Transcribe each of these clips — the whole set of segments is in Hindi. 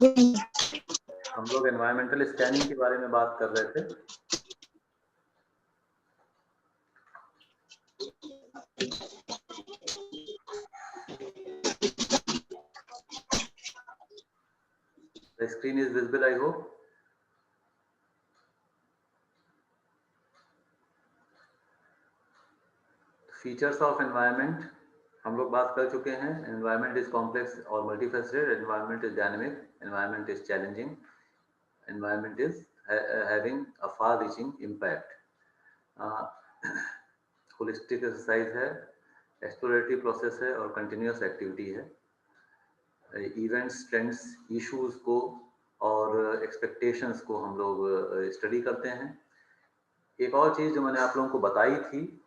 हम लोग एनवायरमेंटल स्कैनिंग के बारे में बात कर रहे थे। The screen is visible, I hope. Features of environment हम लोग बात कर चुके हैं। एनवायरनमेंट इज कॉम्प्लेक्स और multifaceted, environment is dynamic, environment is challenging, environment is having a far reaching impact. Holistic exercise है, एक्सप्लोरेटरी प्रोसेस है और कंटिन्यूस एक्टिविटी है। इवेंट्स, ट्रेंड्स, इश्यूज को और एक्सपेक्टेशंस को हम लोग स्टडी करते हैं। एक और चीज़ जो मैंने आप लोगों को बताई थी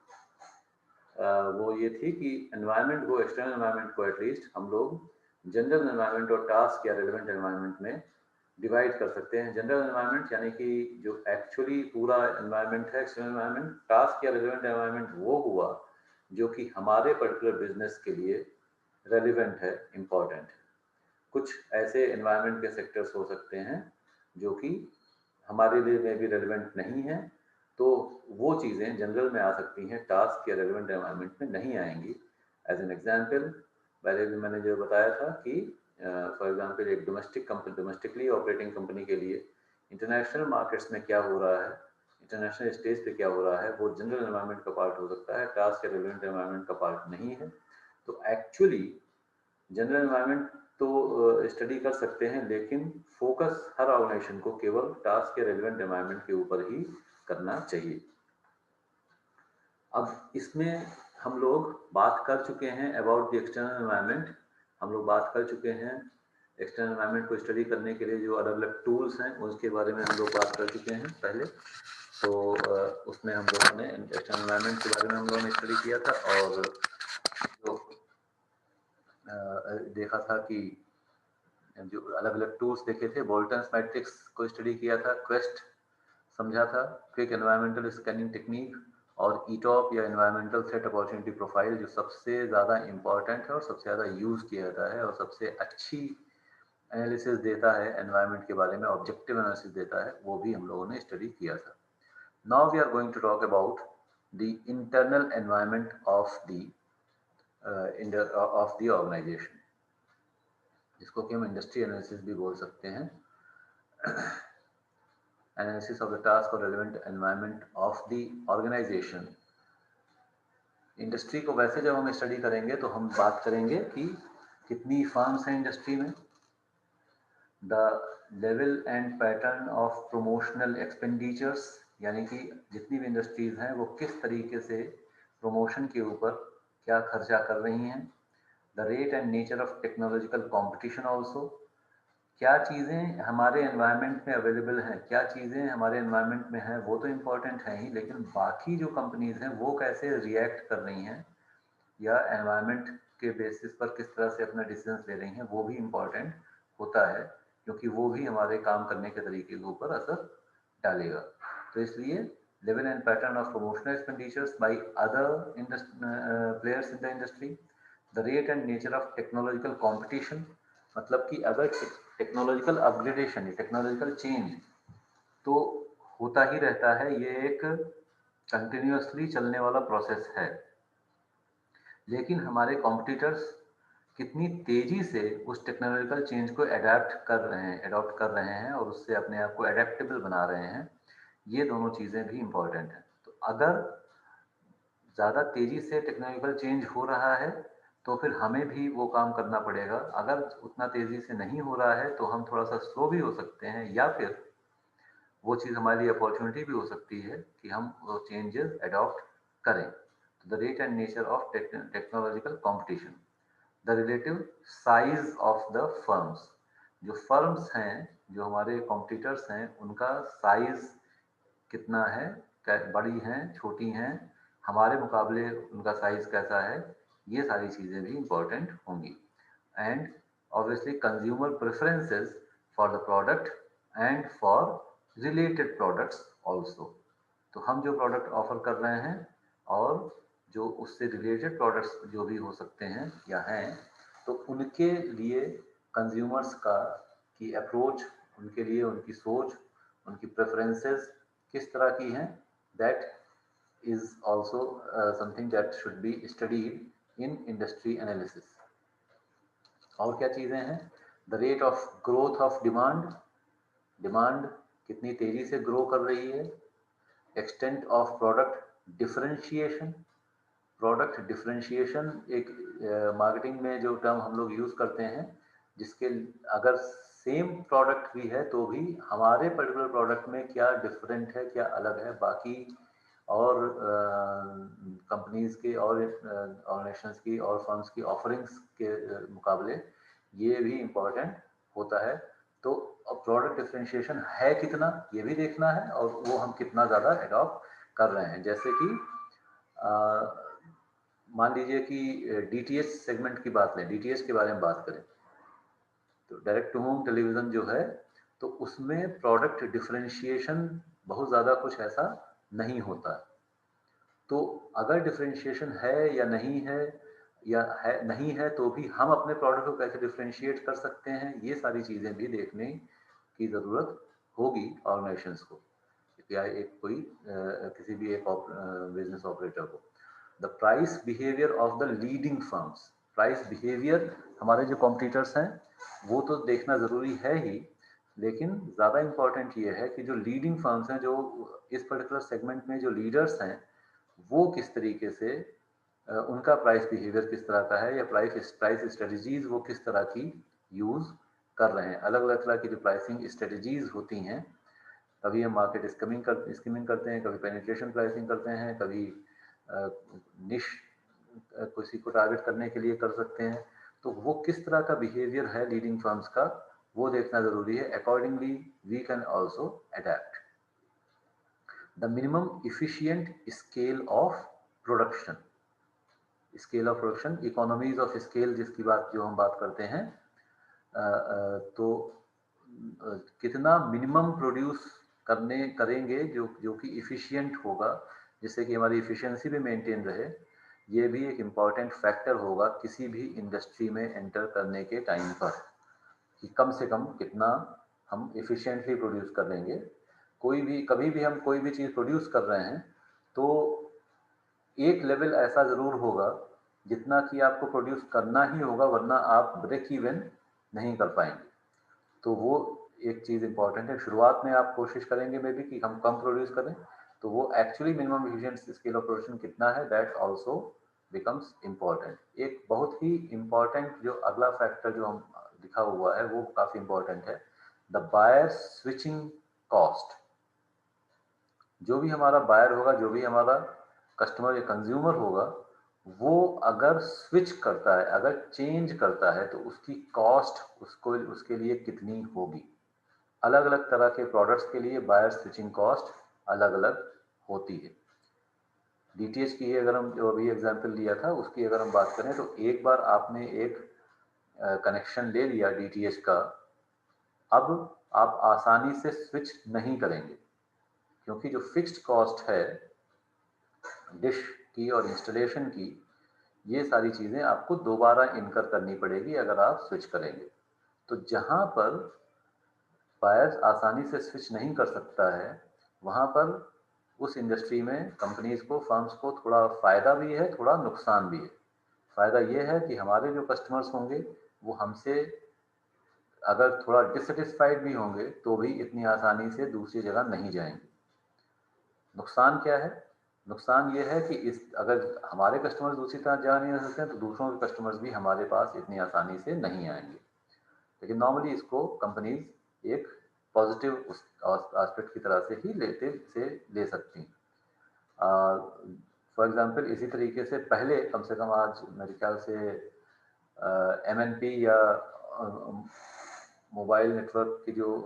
वो ये थी कि एनवायरनमेंट को, एक्सटर्नल एनवायरनमेंट को एटलीस्ट हम लोग जनरल एनवायरनमेंट और टास्क या रेलेवेंट एनवायरनमेंट में डिवाइड कर सकते हैं। जनरल एनवायरनमेंट यानी कि जो एक्चुअली पूरा एनवायरनमेंट है, एक्सटर्नल एनवायरनमेंट। टास्क या रेलेवेंट एनवायरनमेंट वो हुआ जो कि हमारे पर्टिकुलर बिजनेस के लिए रेलिवेंट है, इम्पॉर्टेंट है। कुछ ऐसे एनवायरनमेंट के सेक्टर्स हो सकते हैं जो कि हमारे लिए में भी रेलिवेंट नहीं है, तो वो चीज़ें जनरल में आ सकती हैं, टास्क या रेलिवेंट एनवायरनमेंट में नहीं आएंगी। एज एन एग्जांपल, पहले भी मैंने जो बताया था कि फॉर एग्जांपल एक डोमेस्टिकली ऑपरेटिंग कंपनी के लिए इंटरनेशनल मार्केट्स में क्या हो रहा है, इंटरनेशनल स्टेज पे क्या हो रहा है, वो जनरल एनवायरनमेंट का पार्ट हो सकता है, टास्क या रेलिवेंट एनवायरनमेंट का पार्ट नहीं है। तो एक्चुअली जनरल एनवायरनमेंट तो स्टडी कर सकते हैं, लेकिन फोकस हर ऑर्गेनाइजेशन को केवल टास्क या रेलिवेंट एनवायरनमेंट के ऊपर ही करना चाहिए। अब इसमें हम लोग बात कर चुके हैं अबाउट द एक्सटर्नल एनवायरनमेंट। हम लोग बात कर चुके हैं एक्सटर्नल एनवायरनमेंट को स्टडी करने के लिए जो अलग अलग टूल्स हैं उसके बारे में हम लोग बात कर चुके हैं पहले। तो उसमें हम लोगों ने एक्सटर्नल एनवायरनमेंट के बारे में हम लोगों ने स्टडी किया था और जो देखा था कि जो अलग अलग टूल्स देखे थे, बोल्टन्स मैट्रिक्स को स्टडी किया था, क्वेस्ट समझा था, क्विक एनवायरमेंटल स्कैनिंग टेक्निक और ईटॉप या एनवायरमेंटल थ्रेट अपॉर्चुनिटी प्रोफाइल जो सबसे ज़्यादा इम्पॉर्टेंट है और सबसे ज़्यादा यूज़ किया जाता है और सबसे अच्छी एनालिसिस देता है एनवायरनमेंट के बारे में, ऑब्जेक्टिव एनालिसिस देता है, वो भी हम लोगों ने स्टडी किया था। Now we are going to talk about the internal environment of the organisation, जिसको कि हम इंडस्ट्री एनालिसिस भी बोल सकते हैं। एनालिसिस ऑफ द टास्क और relevant environment of the organisation. Industry को वैसे जब हम स्टडी करेंगे तो हम बात करेंगे कि कितनी फर्म्स हैं इंडस्ट्री में, the level and pattern of promotional expenditures, यानी कि जितनी भी इंडस्ट्रीज हैं वो किस तरीके से प्रमोशन के ऊपर क्या खर्चा कर रही हैं, the rate and nature of technological competition also, क्या चीज़ें हमारे एनवायरनमेंट में अवेलेबल हैं, क्या चीज़ें हमारे एनवायरनमेंट में हैं, वो तो इम्पॉर्टेंट है ही, लेकिन बाकी जो कंपनीज हैं वो कैसे रिएक्ट कर रही हैं या एनवायरनमेंट के बेसिस पर किस तरह से अपना डिसीजन ले रही हैं, वो भी इम्पॉर्टेंट होता है, क्योंकि वो भी हमारे काम करने के तरीके के ऊपर असर डालेगा। तो इसलिए level and pattern of promotional expenditures by other players in the industry, the rate and nature of technological competition, मतलब कि अगर टेक्नोलॉजिकल अपग्रेडेशन, टेक्नोलॉजिकल चेंज तो होता ही रहता है, ये एक कंटिन्यूसली चलने वाला प्रोसेस है, लेकिन हमारे कॉम्पिटिटर्स कितनी तेजी से उस टेक्नोलॉजिकल चेंज को अडॉप्ट कर रहे हैं और उससे अपने आप को एडेप्टेबल बना रहे हैं, ये दोनों चीज़ें भी इम्पॉर्टेंट हैं। तो अगर ज़्यादा तेजी से टेक्नोलॉजिकल चेंज हो रहा है तो फिर हमें भी वो काम करना पड़ेगा, अगर उतना तेज़ी से नहीं हो रहा है तो हम थोड़ा सा स्लो भी हो सकते हैं, या फिर वो चीज़ हमारे लिए अपॉर्चुनिटी भी हो सकती है कि हम वो चेंजेस अडॉप्ट करें। तो the rate and nature of technological competition, the relative size of the firms, जो फर्म्स हैं, जो हमारे कॉम्पिटिटर्स हैं, उनका साइज कितना है, बड़ी हैं, छोटी हैं, हमारे मुकाबले उनका साइज कैसा है, ये सारी चीज़ें भी इम्पोर्टेंट होंगी। And obviously consumer preferences for the product and for related products also. तो हम जो प्रोडक्ट ऑफर कर रहे हैं और जो उससे रिलेटेड प्रोडक्ट्स जो भी हो सकते हैं या हैं, तो उनके लिए कंज्यूमर्स का की अप्रोच, उनके लिए उनकी सोच, उनकी प्रेफरेंसेस किस तरह की हैं, that is also something that should be studied in industry analysis. और क्या चीज़ें हैं? The rate of growth of demand, demand कितनी तेजी से ग्रो कर रही है। Extent of product differentiation, product differentiation एक मार्केटिंग में जो टर्म हम लोग यूज़ करते हैं, जिसके अगर सेम प्रोडक्ट भी है तो भी हमारे पर्टिकुलर प्रोडक्ट में क्या डिफरेंट है, क्या अलग है बाकी और कंपनीज के और ऑर्गेनाइजेशंस की और फर्म्स की ऑफरिंग्स के मुकाबले ये भी इम्पोर्टेंट होता है। तो प्रोडक्ट डिफरेंशिएशन है कितना, ये भी देखना है, और वो हम कितना ज़्यादा एडॉप्ट कर रहे हैं। जैसे कि मान लीजिए कि डीटीएच सेगमेंट की बात लें, डीटीएच के बारे में बात करें, तो डायरेक्ट टू होम टेलीविज़न जो है, तो उसमें प्रोडक्ट डिफरेंशिएशन बहुत ज़्यादा कुछ ऐसा नहीं होता है। तो अगर डिफरेंशिएशन है या नहीं है, या है नहीं है तो भी हम अपने प्रोडक्ट को कैसे डिफरेंशिएट कर सकते हैं, ये सारी चीज़ें भी देखने की ज़रूरत होगी ऑर्गेनाइजेशंस को, या एक कोई किसी भी एक बिजनेस ऑपरेटर को। The price behaviour of the leading firms, price behaviour हमारे जो कॉम्पिटिटर्स हैं वो तो देखना ज़रूरी है ही, लेकिन ज़्यादा इम्पॉर्टेंट ये है कि जो लीडिंग फर्म्स हैं, जो इस पर्टिकुलर सेगमेंट में जो लीडर्स हैं, वो किस तरीके से उनका प्राइस बिहेवियर किस तरह का है, या प्राइस स्ट्रेटजीज वो किस तरह की यूज़ कर रहे हैं। अलग अलग तरह की जो प्राइसिंग स्ट्रेटजीज होती हैं, कभी हम मार्केट स्किमिंग करते हैं, कभी पेनिट्रेशन प्राइसिंग करते हैं, कभी निश किसी को टारगेट करने के लिए कर सकते हैं। तो वो किस तरह का बिहेवियर है लीडिंग फर्म्स का, वो देखना ज़रूरी है। Accordingly we can also adapt the minimum efficient scale of production, scale of production, economies of scale जिसकी बात जो हम बात करते हैं, तो कितना मिनिमम प्रोड्यूस करेंगे जो कि इफ़िशियंट होगा, जिससे कि हमारी इफ़िशियंसी भी मेंटेन रहे। ये भी एक इम्पॉर्टेंट फैक्टर होगा किसी भी इंडस्ट्री में एंटर करने के टाइम पर, कि कम से कम कितना हम इफ़िशियंटली प्रोड्यूस कर लेंगे। कोई भी कभी भी हम कोई भी चीज़ प्रोड्यूस कर रहे हैं तो एक लेवल ऐसा ज़रूर होगा जितना कि आपको प्रोड्यूस करना ही होगा, वरना आप ब्रेक इवन नहीं कर पाएंगे। तो वो एक चीज़ इंपॉर्टेंट है। शुरुआत में आप कोशिश करेंगे मे बी कि हम कम प्रोड्यूस करें, तो वो actually minimum efficient scale of production कितना है, दैट आल्सो बिकम्स इम्पॉर्टेंट। एक बहुत ही इम्पॉर्टेंट जो अगला फैक्टर जो हम लिखा हुआ है वो काफ़ी इम्पॉर्टेंट है, द बायर स्विचिंग कॉस्ट। जो भी हमारा बायर होगा, जो भी हमारा कस्टमर या कंज्यूमर होगा, वो अगर स्विच करता है, अगर चेंज करता है, तो उसकी कॉस्ट उसको उसके लिए कितनी होगी। अलग अलग तरह के प्रोडक्ट्स के लिए बायर स्विचिंग कॉस्ट अलग अलग होती है। डीटीएच की अगर हम जो अभी एग्जांपल लिया था उसकी अगर हम बात करें, तो एक बार आपने एक कनेक्शन ले लिया डीटीएच का, अब आप आसानी से स्विच नहीं करेंगे, क्योंकि जो फिक्स्ड कॉस्ट है डिश की और इंस्टॉलेशन की, ये सारी चीज़ें आपको दोबारा इनकर करनी पड़ेगी अगर आप स्विच करेंगे। तो जहाँ पर बायर्स आसानी से स्विच नहीं कर सकता है, वहाँ पर उस इंडस्ट्री में कंपनीज को, फर्म्स को थोड़ा फ़ायदा भी है, थोड़ा नुकसान भी है। फ़ायदा ये है कि हमारे जो कस्टमर्स होंगे वो हमसे अगर थोड़ा डिससेटिस्फाइड भी होंगे तो भी इतनी आसानी से दूसरी जगह नहीं जाएंगे। नुकसान क्या है? नुकसान ये है कि इस अगर हमारे कस्टमर्स दूसरी तरह जा नहीं सकते हैं, तो दूसरों के कस्टमर्स भी हमारे पास इतनी आसानी से नहीं आएंगे। लेकिन नॉर्मली इसको कंपनीज एक पॉजिटिव एस्पेक्ट की तरह से ही ले सकती हैं। फॉर एग्जांपल इसी तरीके से पहले कम से कम, आज मेरे ख्याल से एमएनपी या मोबाइल नेटवर्क की जो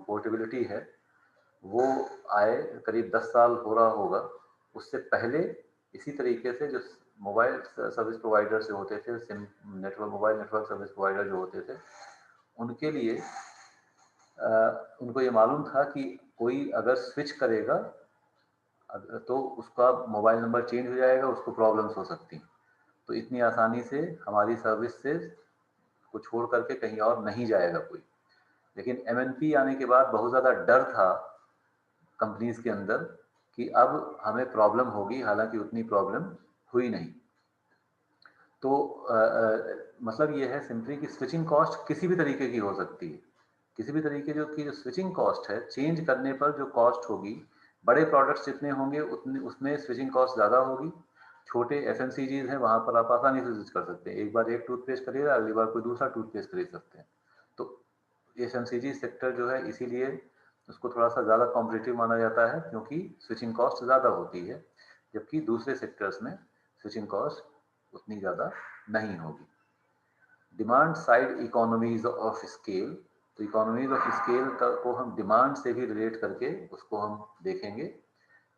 पोर्टेबिलिटी है वो आए करीब 10 साल हो रहा होगा। उससे पहले इसी तरीके से जो मोबाइल सर्विस प्रोवाइडर जो होते थे, SIM network, mobile network service provider जो होते थे, उनके लिए उनको ये मालूम था कि कोई अगर स्विच करेगा तो उसका मोबाइल नंबर चेंज हो जाएगा, उसको प्रॉब्लम्स हो सकती हैं। तो इतनी आसानी से हमारी सर्विस से को छोड़ करके कहीं और नहीं जाएगा कोई। लेकिन एमएनपी आने के बाद बहुत ज़्यादा डर था कंपनीज के अंदर कि अब हमें प्रॉब्लम होगी, हालांकि उतनी प्रॉब्लम हुई नहीं। तो मतलब ये है सिंपली कि स्विचिंग कॉस्ट किसी भी तरीके की हो सकती है, किसी भी तरीके जो स्विचिंग कॉस्ट है, चेंज करने पर जो कॉस्ट होगी, बड़े प्रोडक्ट्स जितने होंगे उतने उसमें स्विचिंग कॉस्ट ज़्यादा होगी। छोटे एफएमसीजीज हैं, वहाँ पर आप आसानी से स्विच कर सकते हैं, एक बार एक टूथपेस्ट खरीदा, अगली बार कोई दूसरा टूथपेस्ट खरीद सकते हैं। तो एफएमसीजी सेक्टर जो है इसीलिए उसको थोड़ा सा ज़्यादा कॉम्पिटिटिव माना जाता है, क्योंकि स्विचिंग कॉस्ट ज़्यादा होती है, जबकि दूसरे सेक्टर्स में स्विचिंग कॉस्ट उतनी ज़्यादा नहीं होगी। Demand side economies of scale, तो इकोनॉमीज ऑफ स्केल को हम डिमांड से भी रिलेट करके उसको हम देखेंगे।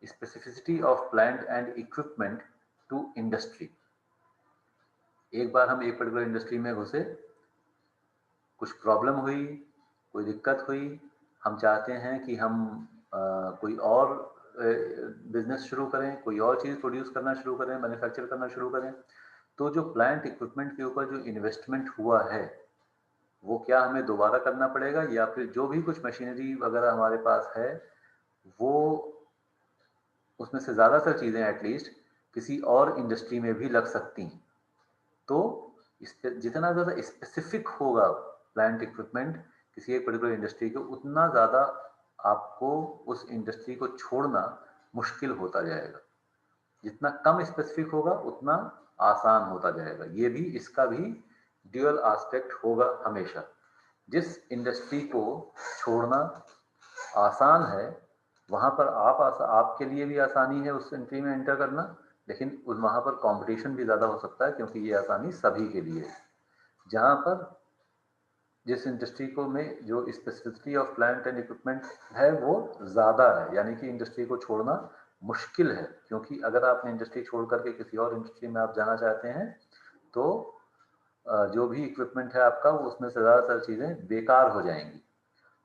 Specificity of plant and equipment to industry, एक बार हम एक पर्टिकुलर इंडस्ट्री में घुसे, कुछ प्रॉब्लम हुई, कोई दिक्कत हुई, हम चाहते हैं कि हम कोई और बिजनेस शुरू करें, कोई और चीज़ प्रोड्यूस करना शुरू करें, मैन्युफैक्चर करना शुरू करें, तो जो प्लांट इक्विपमेंट के ऊपर जो इन्वेस्टमेंट हुआ है वो क्या हमें दोबारा करना पड़ेगा, या फिर जो भी कुछ मशीनरी वगैरह हमारे पास है वो उसमें से ज़्यादातर चीज़ें एटलीस्ट किसी और इंडस्ट्री में भी लग सकती हैं। तो इस पे जितना ज़्यादा स्पेसिफिक होगा प्लांट इक्विपमेंट किसी एक पर्टिकुलर इंडस्ट्री को, उतना ज़्यादा आपको उस इंडस्ट्री को छोड़ना मुश्किल होता जाएगा। जितना कम स्पेसिफिक होगा उतना आसान होता जाएगा। ये भी, इसका भी ड्यूअल एस्पेक्ट होगा हमेशा। जिस इंडस्ट्री को छोड़ना आसान है वहाँ पर आपके लिए भी आसानी है उस एंट्री में एंटर करना, लेकिन वहाँ पर कंपटीशन भी ज़्यादा हो सकता है, क्योंकि ये आसानी सभी के लिए है। जहाँ पर जिस इंडस्ट्री को में जो specificity of plant and equipment है वो ज़्यादा है, यानी कि इंडस्ट्री को छोड़ना मुश्किल है, क्योंकि अगर आपने इंडस्ट्री छोड़ करके किसी और इंडस्ट्री में आप जाना चाहते हैं तो जो भी इक्विपमेंट है आपका वो उसमें से ज़्यादातर चीज़ें बेकार हो जाएंगी।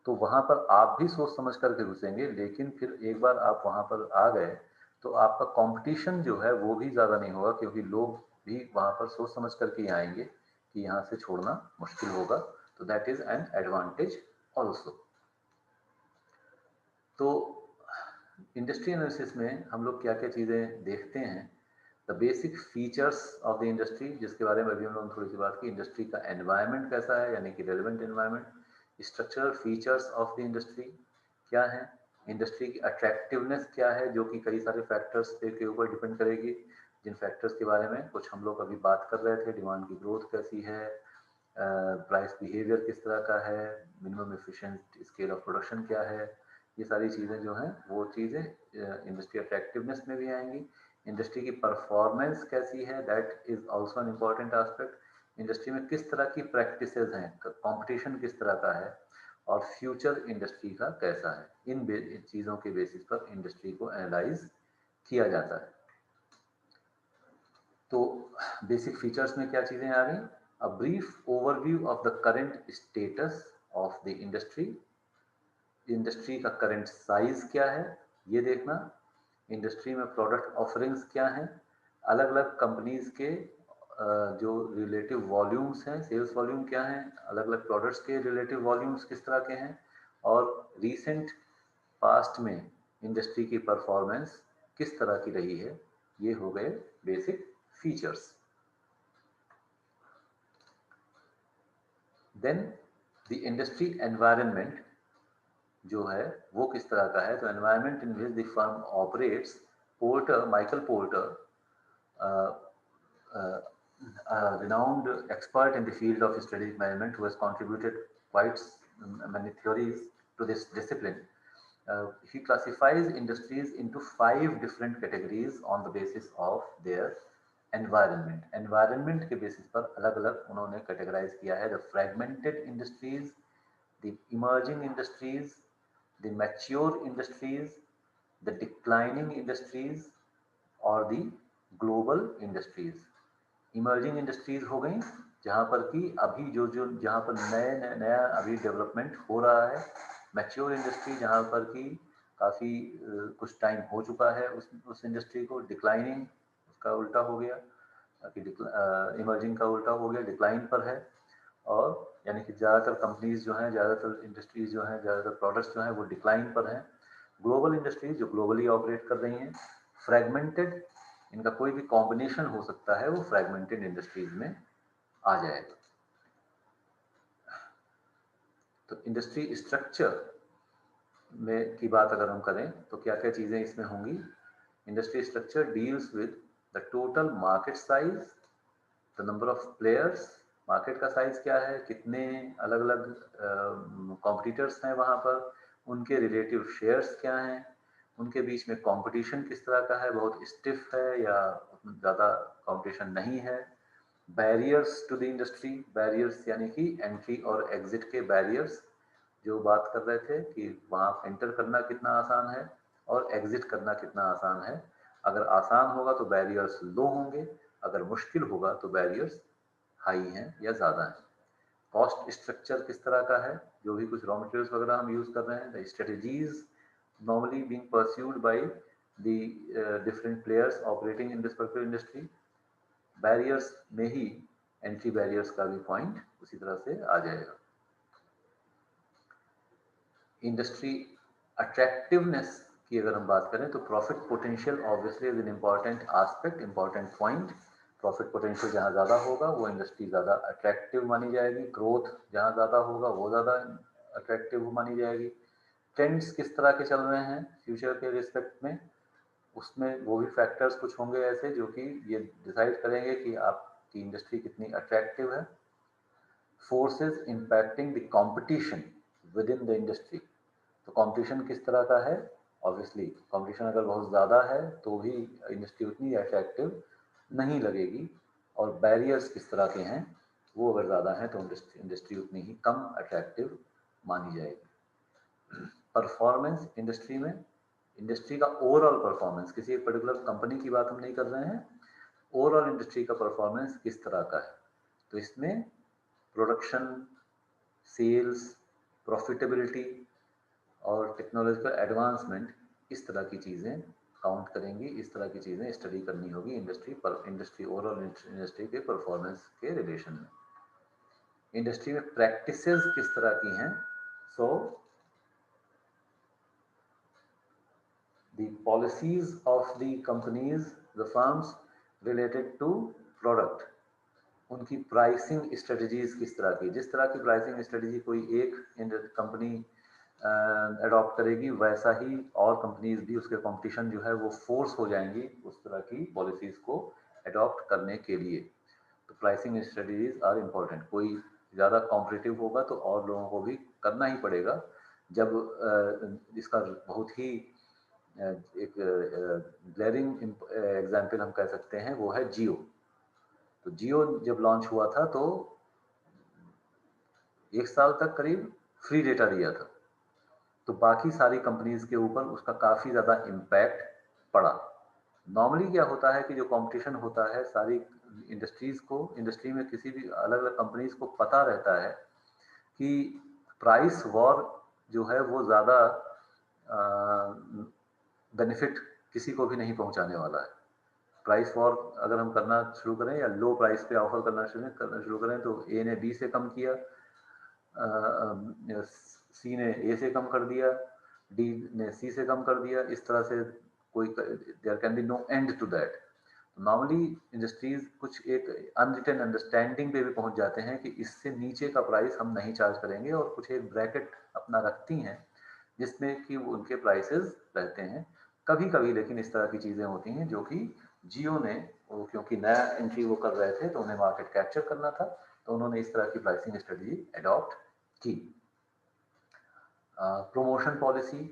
तो वहाँ पर आप भी सोच समझ करके घुसेंगे, लेकिन फिर एक बार आप वहाँ पर आ गए तो आपका कंपटीशन जो है वो भी ज़्यादा नहीं होगा, क्योंकि लोग भी वहाँ पर सोच समझ करके ही आएंगे कि यहाँ से छोड़ना मुश्किल होगा। तो that is an advantage also. तो इंडस्ट्री एनालिसिस में हम लोग क्या क्या चीज़ें देखते हैं, the basic features of the industry, जिसके बारे में अभी हम लोगों ने थोड़ी सी बात की। इंडस्ट्री का एनवायरनमेंट कैसा है, यानी कि relevant environment. Structural features of the industry क्या है, इंडस्ट्री की अट्रैक्टिवनेस क्या है, जो कि कई सारे फैक्टर्स के ऊपर डिपेंड करेगी, जिन फैक्टर्स के बारे में कुछ हम लोग अभी बात कर रहे थे। डिमांड की ग्रोथ कैसी है, प्राइस बिहेवियर किस तरह का है, minimum efficient scale of production क्या है, ये सारी चीज़ें जो हैं वो चीज़ें इंडस्ट्री अट्रैक्टिवनेस में भी आएंगी। इंडस्ट्री की परफॉर्मेंस कैसी है, that is also an important aspect. Industry में किस तरह की प्रैक्टिसेस हैं, कंपटीशन किस तरह का है, और फ्यूचर इंडस्ट्री का कैसा है। इन चीज़ों के बेसिस पर इंडस्ट्री को एनालाइज किया जाता है। तो बेसिक फीचर्स में क्या चीज़ें आ गई, a brief overview of the current status of the industry, industry का करंट साइज क्या है ये देखना, इंडस्ट्री में प्रोडक्ट ऑफरिंग्स क्या हैं, अलग अलग कंपनीज के जो रिलेटिव वॉल्यूम्स हैं, सेल्स वॉल्यूम क्या हैं, अलग अलग प्रोडक्ट्स के रिलेटिव वॉल्यूम्स किस तरह के हैं, और रीसेंट पास्ट में इंडस्ट्री की परफॉर्मेंस किस तरह की रही है। ये हो गए basic features. Then the industry environment जो है वो किस तरह का है, तो environment in which the firm operates. Porter, Michael Porter, renowned expert in the field of strategic management who has contributed quite many theories to this discipline. He classifies industries into 5 different categories on the basis of their environment. Environment के basis पर अलग अलग उन्होंने categorize किया है, the fragmented industries, the emerging industries, the mature industries, the declining industries, और the global industries. Emerging industries हो गई जहाँ पर कि अभी जो जहाँ पर नया अभी डेवलपमेंट हो रहा है। मैच्योर इंडस्ट्री जहाँ पर कि काफ़ी कुछ टाइम हो चुका है उस इंडस्ट्री को। डिक्लाइनिंग उसका उल्टा हो गया कि इमर्जिंग का उल्टा हो गया, डिक्लाइन पर है। और यानी कि ज़्यादातर कंपनीज जो हैं, ज़्यादातर इंडस्ट्रीज जो हैं, ज़्यादातर प्रोडक्ट्स जो हैं वो डिक्लाइन पर हैं। ग्लोबल इंडस्ट्रीज जो ग्लोबली ऑपरेट कर रही हैं, फ्रेगमेंटेड, इनका कोई भी कॉम्बिनेशन हो सकता है, वो फ्रेगमेंटेड इंडस्ट्रीज में आ जाएगा। तो इंडस्ट्री स्ट्रक्चर में की बात अगर हम करें तो क्या क्या चीज़ें इसमें होंगी। Industry structure deals with the total market size, the number of players, market का साइज क्या है, कितने अलग अलग कॉम्पिटिटर्स हैं वहाँ पर, उनके रिलेटिव शेयर्स क्या हैं, उनके बीच में कंपटीशन किस तरह का है, बहुत स्टिफ है या ज़्यादा कंपटीशन नहीं है। Barriers to the industry, barriers यानी कि एंट्री और एग्जिट के बैरियर्स, जो बात कर रहे थे कि वहाँ एंटर करना कितना आसान है और एग्जिट करना कितना आसान है। अगर आसान होगा तो बैरियर्स लो होंगे, अगर मुश्किल होगा तो बैरियर्स हाई हैं या ज़्यादा हैं। कॉस्ट स्ट्रक्चर किस तरह का है, जो भी कुछ रॉ मटेरियल्स वगैरह हम यूज़ कर रहे हैं, the strategies normally being pursued by the different players operating in this particular industry। Barriers में ही एंट्री बैरियर्स का भी पॉइंट उसी तरह से आ जाएगा। इंडस्ट्री अट्रैक्टिवनेस की अगर हम बात करें तो profit potential obviously is an important aspect, important point. Profit potential जहाँ ज़्यादा होगा वो इंडस्ट्री ज़्यादा अट्रैक्टिव मानी जाएगी, ग्रोथ जहाँ ज़्यादा होगा वो ज़्यादा अट्रैक्टिव मानी जाएगी। ट्रेंड्स किस तरह के चल रहे हैं फ्यूचर के रिस्पेक्ट में, उसमें वो भी फैक्टर्स कुछ होंगे ऐसे जो कि ये डिसाइड करेंगे कि आपकी इंडस्ट्री कितनी अट्रैक्टिव है। Forces impacting the competition with in the industry, तो कंपटीशन किस तरह का है। ऑब्वियसली कंपटीशन अगर बहुत ज़्यादा है तो भी इंडस्ट्री उतनी अट्रैक्टिव नहीं लगेगी, और बैरियर्स किस तरह के हैं, वो अगर ज़्यादा हैं तो इंडस्ट्री उतनी ही कम अट्रैक्टिव मानी जाएगी। परफॉर्मेंस इंडस्ट्री में, इंडस्ट्री का ओवरऑल परफॉर्मेंस, किसी एक पर्टिकुलर कंपनी की बात हम नहीं कर रहे हैं, ओवरऑल इंडस्ट्री का परफॉर्मेंस किस तरह का है। तो इसमें प्रोडक्शन, सेल्स, प्रॉफिटेबिलिटी और टेक्नोलॉजिकल एडवांसमेंट, इस तरह की चीज़ें काउंट करेंगी, इस तरह की चीज़ें स्टडी करनी होगी इंडस्ट्री पर, इंडस्ट्री ओवरऑल इंडस्ट्री के परफॉर्मेंस के रिलेशन में। इंडस्ट्री में प्रैक्टिसेस किस तरह की हैं। सो the policies of the companies, the firms related to product, उनकी प्राइसिंग स्ट्रेटजीज किस तरह की, जिस तरह की प्राइसिंग स्ट्रेटजी कोई एक कंपनी अडॉप्ट करेगी वैसा ही और कंपनीज भी उसके कंपटीशन जो है वो फोर्स हो जाएंगी उस तरह की पॉलिसीज को अडॉप्ट करने के लिए। तो प्राइसिंग स्ट्रेटजीज आर इम्पोर्टेंट। कोई ज़्यादा कॉम्पिटिटिव होगा तो और लोगों को भी करना ही पड़ेगा। जब इसका बहुत ही एक ग्लेरिंग एग्जाम्पल हम कह सकते हैं वो है जियो। तो जियो जब लॉन्च हुआ था तो 1 साल तक करीब फ्री डेटा दिया था, तो बाकी सारी कंपनीज के ऊपर उसका काफ़ी ज़्यादा इम्पैक्ट पड़ा। नॉर्मली क्या होता है कि जो कंपटीशन होता है सारी इंडस्ट्रीज को, इंडस्ट्री में किसी भी अलग अलग कंपनीज को पता रहता है कि प्राइस वॉर जो है वो ज़्यादा बेनिफिट किसी को भी नहीं पहुंचाने वाला है। प्राइस वॉर अगर हम करना शुरू करें या लो प्राइस पे ऑफर करना शुरू करें तो ए ने बी से कम किया, सी ने ए से कम कर दिया, डी ने सी से कम कर दिया, इस तरह से कोई there can be no end to that. Normally industries कुछ एक अनरिटन अंडरस्टैंडिंग पे भी पहुंच जाते हैं कि इससे नीचे का प्राइस हम नहीं चार्ज करेंगे, और कुछ एक ब्रैकेट अपना रखती हैं जिसमें कि वो उनके प्राइसेस रहते हैं। कभी कभी लेकिन इस तरह की चीज़ें होती हैं जो कि जियो ने, वो क्योंकि नया एंट्री वो कर रहे थे तो उन्हें मार्केट कैप्चर करना था, तो उन्होंने इस तरह की प्राइसिंग स्ट्रेटजी अडॉप्ट की। प्रमोशन पॉलिसी,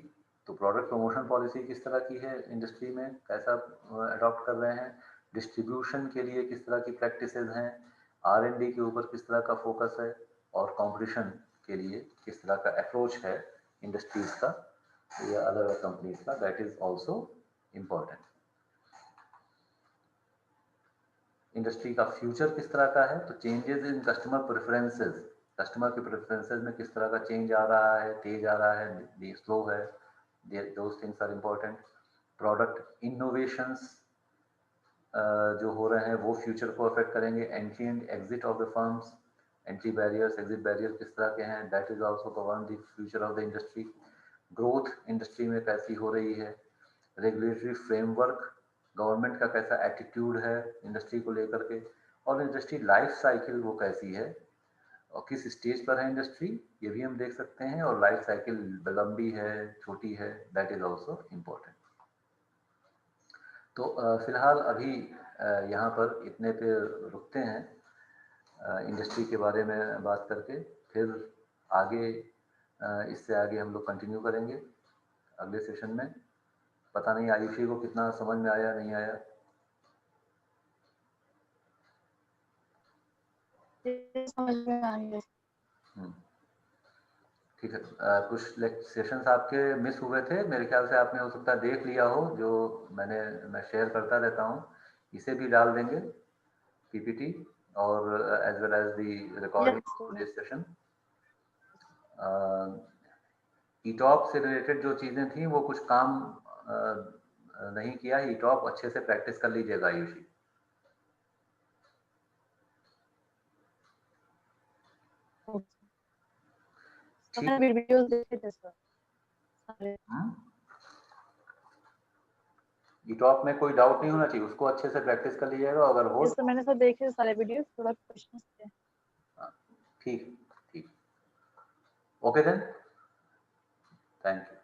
तो प्रोडक्ट प्रमोशन पॉलिसी किस तरह की है इंडस्ट्री में, कैसा अडॉप्ट कर रहे हैं। डिस्ट्रीब्यूशन के लिए किस तरह की प्रैक्टिसेस हैं, R&D के ऊपर किस तरह का फोकस है, और कंपटीशन के लिए किस तरह का अप्रोच है इंडस्ट्रीज का या अलग अलग कंपनीज का, that is also important. Industry का फ्यूचर किस तरह का है, तो changes in customer preferences, customer के प्रेफरेंसेस में किस तरह का चेंज आ रहा है, तेज आ रहा है, स्लो है, those things are important. Product innovations जो हो रहे हैं वो फ्यूचर को अफेक्ट करेंगे। Entry and exit of the firms, entry barriers, exit barriers किस तरह के हैं, that is also govern the future of the industry. Growth industry में कैसी हो रही है, रेगुलेटरी फ्रेमवर्क, गवर्नमेंट का कैसा एटीट्यूड है इंडस्ट्री को लेकर के, और इंडस्ट्री लाइफ साइकिल वो कैसी है और किस स्टेज पर है इंडस्ट्री, ये भी हम देख सकते हैं। और लाइफ साइकिल लंबी है, छोटी है, दैट इज आल्सो इम्पोर्टेंट। तो फिलहाल अभी यहाँ पर इतने पे रुकते हैं इंडस्ट्री के बारे में बात करके। फिर आगे इससे आगे हम लोग कंटिन्यू करेंगे अगले सेशन में। पता नहीं आयुषी को कितना समझ में आया नहीं आया। समझ में आ गया। ठीक है। कुछ सेशंस आपके मिस हुए थे मेरे ख्याल से, आपने हो सकता है देख लिया हो, जो मैं शेयर करता रहता हूँ, इसे भी डाल देंगे पीपीटी और as well as the recording of this session. ईटॉप से रिलेटेड जो चीज़ें थी वो कुछ काम नहीं किया। ईटॉप अच्छे से प्रैक्टिस कर लीजिएगा आयुषी। ठीक। वीडियोस देखे थे सर सारे। ईटॉप में कोई डाउट नहीं होना चाहिए, उसको अच्छे से प्रैक्टिस कर लीजिएगा। अगर हो तो मैंने सब देखे सारे वीडियोस, थोड़ा क्वेश्चंस थे। ठीक ठीक। Okay then, thank you.